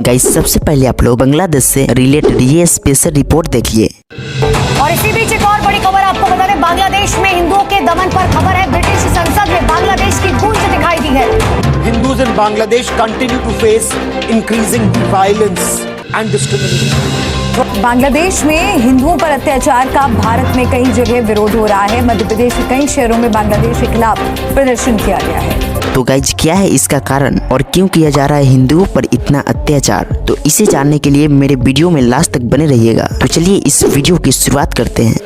Guys सबसे पहले आप लोग बांग्लादेश से रिलेटेड ये स्पेशल रिपोर्ट देखिए। और इसी बीच एक और बड़ी खबर आपको बता दें, बांग्लादेश में हिंदुओं के दमन पर खबर है। ब्रिटिश संसद में बांग्लादेश की गूंज दिखाई दी है। Hindus in Bangladesh continue to face increasing violence and discrimination. Bangladesh में हिंदुओं पर अत्याचार का भारत में कई जगह विरोध हो रहा है। मध्य प्रदेश के कई शहरों में बांग्लादेश के खिलाफ प्रदर्शन किया गया है। तो गाइज क्या है इसका कारण और क्यों किया जा रहा है हिंदुओं पर इतना अत्याचार, तो इसे जानने के लिए मेरे वीडियो में लास्ट तक बने रहिएगा। तो चलिए इस वीडियो की शुरुआत करते हैं।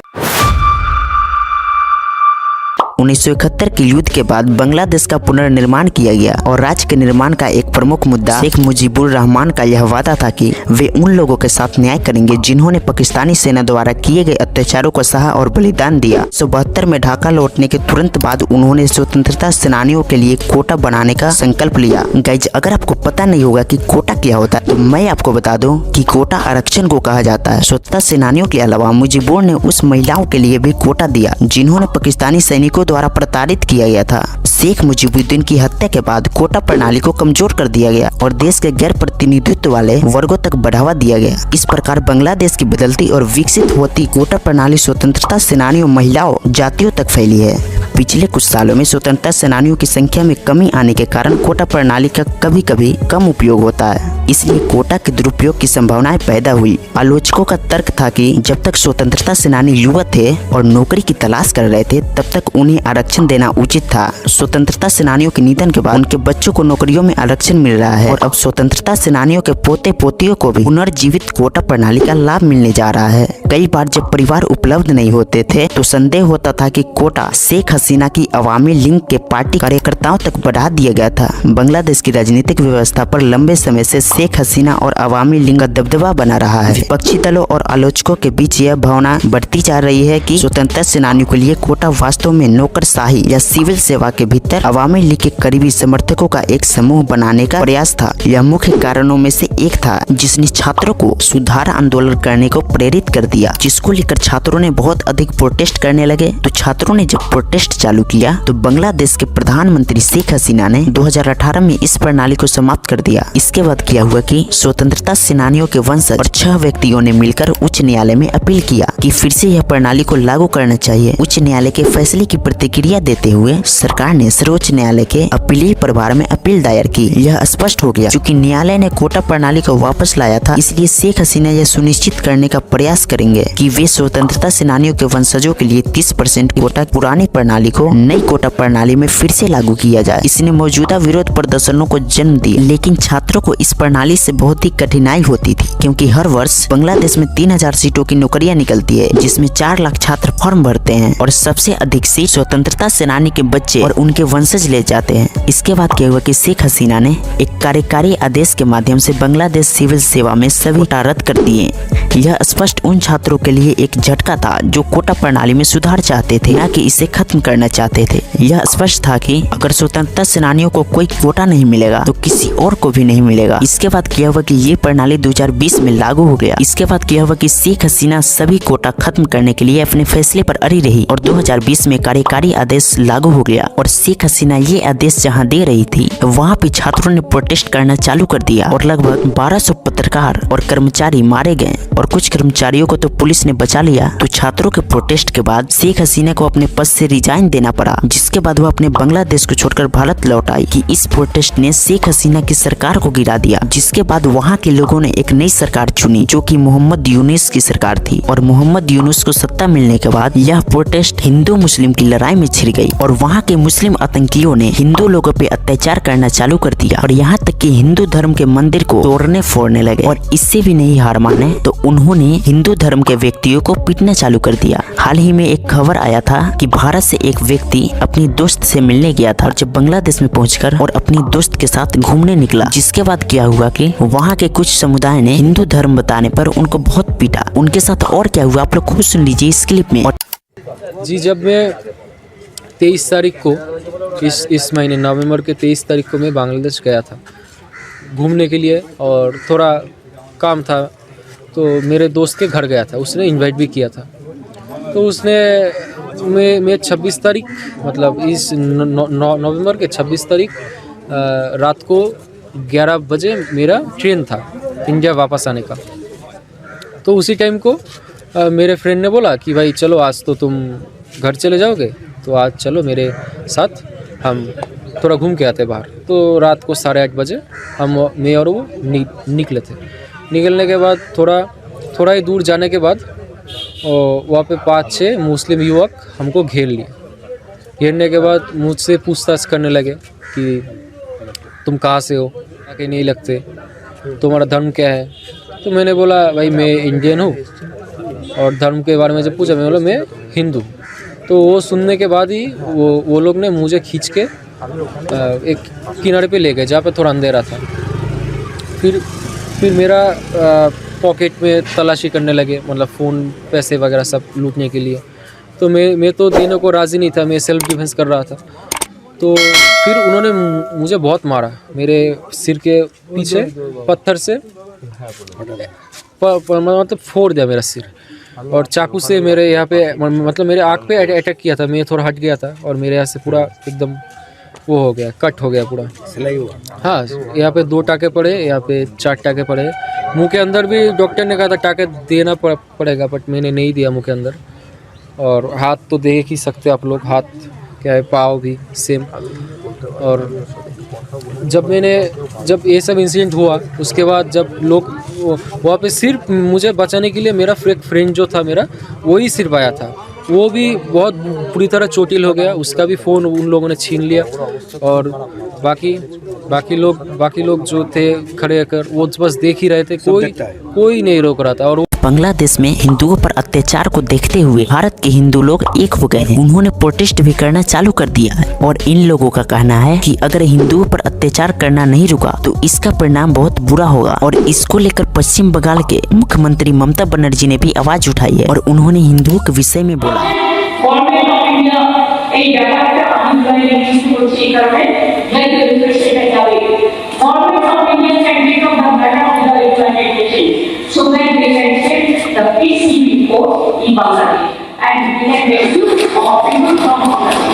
1971 के युद्ध के बाद बांग्लादेश का पुनर्निर्माण किया गया और राज्य के निर्माण का एक प्रमुख मुद्दा शेख मुजीबुर रहमान का यह वादा था कि वे उन लोगों के साथ न्याय करेंगे जिन्होंने पाकिस्तानी सेना द्वारा किए गए अत्याचारों को सहा और बलिदान दिया। 1972 में ढाका लौटने के तुरंत बाद उन्होंने स्वतंत्रता सेनानियों के लिए कोटा बनाने का संकल्प लिया। गाइज अगर आपको पता नहीं होगा कि कोटा क्या होता है तो मैं आपको बता दूं कि कोटा आरक्षण को कहा जाता है। स्वतंत्रता सेनानियों के अलावा मुजीबुर ने उस महिलाओं के लिए भी कोटा दिया जिन्होंने पाकिस्तानी सैनिकों द्वारा प्रताड़ित किया गया था। शेख मुजीबुद्दीन की हत्या के बाद कोटा प्रणाली को कमजोर कर दिया गया और देश के गैर प्रतिनिधित्व वाले वर्गों तक बढ़ावा दिया गया। इस प्रकार बांग्लादेश की बदलती और विकसित होती कोटा प्रणाली स्वतंत्रता सेनानियों, महिलाओं, जातियों तक फैली है। पिछले कुछ सालों में स्वतंत्रता सेनानियों की संख्या में कमी आने के कारण कोटा प्रणाली का कभी कभी कम उपयोग होता है, इसलिए कोटा के दुरुपयोग की संभावनाएं पैदा हुई। आलोचकों का तर्क था कि जब तक स्वतंत्रता सेनानी युवा थे और नौकरी की तलाश कर रहे थे तब तक उन्हें आरक्षण देना उचित था। स्वतंत्रता सेनानियों के निधन के बाद उनके बच्चों को नौकरियों में आरक्षण मिल रहा है और अब स्वतंत्रता सेनानियों के पोते पोतियों को भी पुनर्जीवित कोटा प्रणाली का लाभ मिलने जा रहा है। कई बार जब परिवार उपलब्ध नहीं होते थे तो संदेह होता था कि कोटा शेख हसीना की अवामी लीग के पार्टी कार्यकर्ताओं तक बढ़ा दिया गया था। बांग्लादेश की राजनीतिक व्यवस्था पर लंबे समय से शेख हसीना और अवामी लीग का दबदबा बना रहा है। विपक्षी दलों और आलोचकों के बीच यह भावना बढ़ती जा रही है कि स्वतंत्रता सेनानियों के लिए कोटा वास्तव में नौकरशाही या सिविल सेवा के भीतर अवामी लीग के करीबी समर्थकों का एक समूह बनाने का प्रयास था। यह मुख्य कारणों में से एक था जिसने छात्रों को सुधार आंदोलन करने को प्रेरित कर दिया, जिसको लेकर छात्रों ने बहुत अधिक प्रोटेस्ट करने लगे। तो छात्रों ने जब प्रोटेस्ट चालू किया तो बांग्लादेश के प्रधानमंत्री शेख हसीना ने 2018 में इस प्रणाली को समाप्त कर दिया। इसके बाद क्या हुआ कि स्वतंत्रता सेनानियों के वंशज और 6 व्यक्तियों ने मिलकर उच्च न्यायालय में अपील किया कि फिर से यह प्रणाली को लागू करना चाहिए। उच्च न्यायालय के फैसले की प्रतिक्रिया देते हुए सरकार ने सर्वोच्च न्यायालय के अपीलीय प्रभार में अपील दायर की। यह स्पष्ट हो गया क्योंकि न्यायालय ने कोटा प्रणाली को वापस लाया था, इसलिए शेख हसीना यह सुनिश्चित करने का प्रयास करेंगे कि वे स्वतंत्रता सेनानियों के वंशजों के लिए 30% कोटा पुरानी प्रणाली को नई कोटा प्रणाली में फिर से लागू किया जाए। इसने मौजूदा विरोध प्रदर्शनों को जन्म दिया, लेकिन छात्रों को इस प्रणाली से बहुत ही कठिनाई होती थी क्योंकि हर वर्ष बांग्लादेश में 3000 सीटों की नौकरियां निकलती है जिसमें 4 लाख छात्र फॉर्म भरते हैं और सबसे अधिक सीट स्वतंत्रता सेनानी के बच्चे और उनके वंशज ले जाते हैं। इसके बाद क्या हुआ कि शेख हसीना ने एक कार्यकारी आदेश के माध्यम से बांग्लादेश सिविल सेवा में सभी कोटा रद्द कर दिए। यह स्पष्ट उन छात्रों के लिए एक झटका था जो कोटा प्रणाली में सुधार चाहते थे, न कि इसे खत्म करना चाहते थे। यह स्पष्ट था कि अगर स्वतंत्रता सेनानियों को कोई कोटा नहीं मिलेगा तो किसी और को भी नहीं मिलेगा। इसके बाद क्या हुआ कि ये प्रणाली 2020 में लागू हो गया। इसके बाद क्या हुआ कि शेख हसीना सभी कोटा खत्म करने के लिए अपने फैसले पर अड़ी रही और 2020 में कार्यकारी आदेश लागू हो गया और शेख हसीना ये आदेश जहां दे रही थी वहां पे छात्रों ने प्रोटेस्ट करना चालू कर दिया और लगभग 1200 पत्रकार और कर्मचारी मारे गए और कुछ कर्मचारियों को तो पुलिस ने बचा लिया। तो छात्रों के प्रोटेस्ट के बाद शेख हसीना को अपने पद से रिजाइन देना पड़ा, जिसके बाद वो अपने बांग्लादेश को छोड़कर भारत लौट आई। कि इस प्रोटेस्ट ने शेख हसीना की सरकार को गिरा दिया, जिसके बाद वहाँ के लोगों ने एक नई सरकार चुनी जो कि मोहम्मद यूनुस की सरकार थी और मोहम्मद यूनुस को सत्ता मिलने के बाद यह प्रोटेस्ट हिंदू मुस्लिम की लड़ाई में छिड़ गई और वहाँ के मुस्लिम आतंकियों ने हिंदू लोगों पे अत्याचार करना चालू कर दिया और यहाँ तक कि हिंदू धर्म के मंदिर को तोड़ने फोड़ने लगे और इससे भी नहीं हार माने तो उन्होंने हिंदू धर्म के व्यक्तियों को पीटना चालू कर दिया। हाल ही में एक खबर आया था कि भारत से एक व्यक्ति अपनी दोस्त से मिलने गया था और जब बांग्लादेश में पहुंचकर और अपनी दोस्त के साथ घूमने निकला, जिसके बाद क्या हुआ कि वहाँ के कुछ समुदाय ने हिंदू धर्म बताने पर उनको बहुत पीटा। उनके साथ और क्या हुआ आप लोग खुद सुन लीजिए इस क्लिप में। जी, जब मैं 23 तारीख को इस महीने नवंबर के 23 तारीख को मैं बांग्लादेश गया था घूमने के लिए और थोड़ा काम था तो मेरे दोस्त के घर गया था, उसने इनवाइट भी किया था। तो उसने मैं 26 तारीख मतलब इस नवंबर के 26 तारीख रात को 11 बजे मेरा ट्रेन था इंडिया वापस आने का। तो उसी टाइम को मेरे फ्रेंड ने बोला कि भाई चलो आज तो तुम घर चले जाओगे, तो आज चलो मेरे साथ, हम थोड़ा घूम के आते बाहर। तो रात को 8:30 बजे मैं और वो निकले थे। निकलने के बाद थोड़ा ही दूर जाने के बाद वहाँ पे 5-6 मुस्लिम युवक हमको घेर लिए। घेरने के बाद मुझसे पूछताछ करने लगे कि तुम कहाँ से हो, आगे नहीं लगते, तुम्हारा धर्म क्या है। तो मैंने बोला भाई मैं इंडियन हूँ, और धर्म के बारे में जब पूछा मैं बोला मैं हिंदू। तो वो सुनने के बाद ही वो लोग ने मुझे खींच के एक किनारे पे ले गए जहाँ पे थोड़ा अंधेरा था। फिर मेरा पॉकेट में तलाशी करने लगे, मतलब फ़ोन पैसे वगैरह सब लूटने के लिए। तो मैं तो देने को राज़ी नहीं था, मैं सेल्फ डिफेंस कर रहा था। तो फिर उन्होंने मुझे बहुत मारा, मेरे सिर के पीछे पत्थर से मतलब फोड़ दिया मेरा सिर, और चाकू से मेरे यहाँ पे मतलब मेरे आँख पे अटैक किया था। मैं थोड़ा हट गया था और मेरे यहाँ से पूरा एकदम वो हो गया, कट हो गया पूरा। हाँ, यहाँ पे 2 टाके पड़े, यहाँ पे 4 टाके पड़े। मुंह के अंदर भी डॉक्टर ने कहा था टाके देना पड़ेगा, बट मैंने नहीं दिया मुंह के अंदर। और हाथ तो देख ही सकते आप लोग, हाथ क्या है, पाँव भी सेम। और जब ये सब इंसिडेंट हुआ उसके बाद जब लोग वहाँ पे सिर्फ मुझे बचाने के लिए मेरा फ्रेंड जो था मेरा, वही सिर्फ आया था। वो भी बहुत पूरी तरह चोटिल हो गया, उसका भी फ़ोन उन लोगों ने छीन लिया। और बाकी लोग जो थे खड़े होकर वो बस देख ही रहे थे, कोई नहीं रोक रहा था। और बांग्लादेश में हिंदुओं पर अत्याचार को देखते हुए भारत के हिंदू लोग एक हो गए हैं। उन्होंने प्रोटेस्ट भी करना चालू कर दिया है, और इन लोगों का कहना है कि अगर हिंदुओं पर अत्याचार करना नहीं रुका तो इसका परिणाम बहुत बुरा होगा। और इसको लेकर पश्चिम बंगाल के मुख्यमंत्री ममता बनर्जी ने भी आवाज उठाई है, और उन्होंने हिंदुओं के विषय में बोला। So then they said the PCB court in Bangladesh, and we had refused of people from Bangladesh.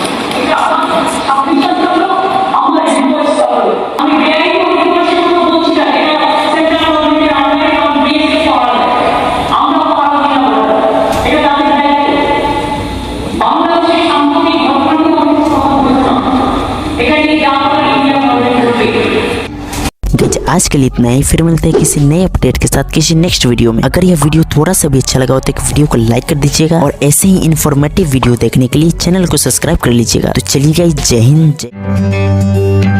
आज के लिए इतना ही, फिर मिलते हैं किसी नए अपडेट के साथ किसी नेक्स्ट वीडियो में। अगर यह वीडियो थोड़ा सा भी अच्छा लगा हो तो एक वीडियो को लाइक कर दीजिएगा, और ऐसे ही इन्फॉर्मेटिव वीडियो देखने के लिए चैनल को सब्सक्राइब कर लीजिएगा। तो चलिए गाइस, जय हिंद, जय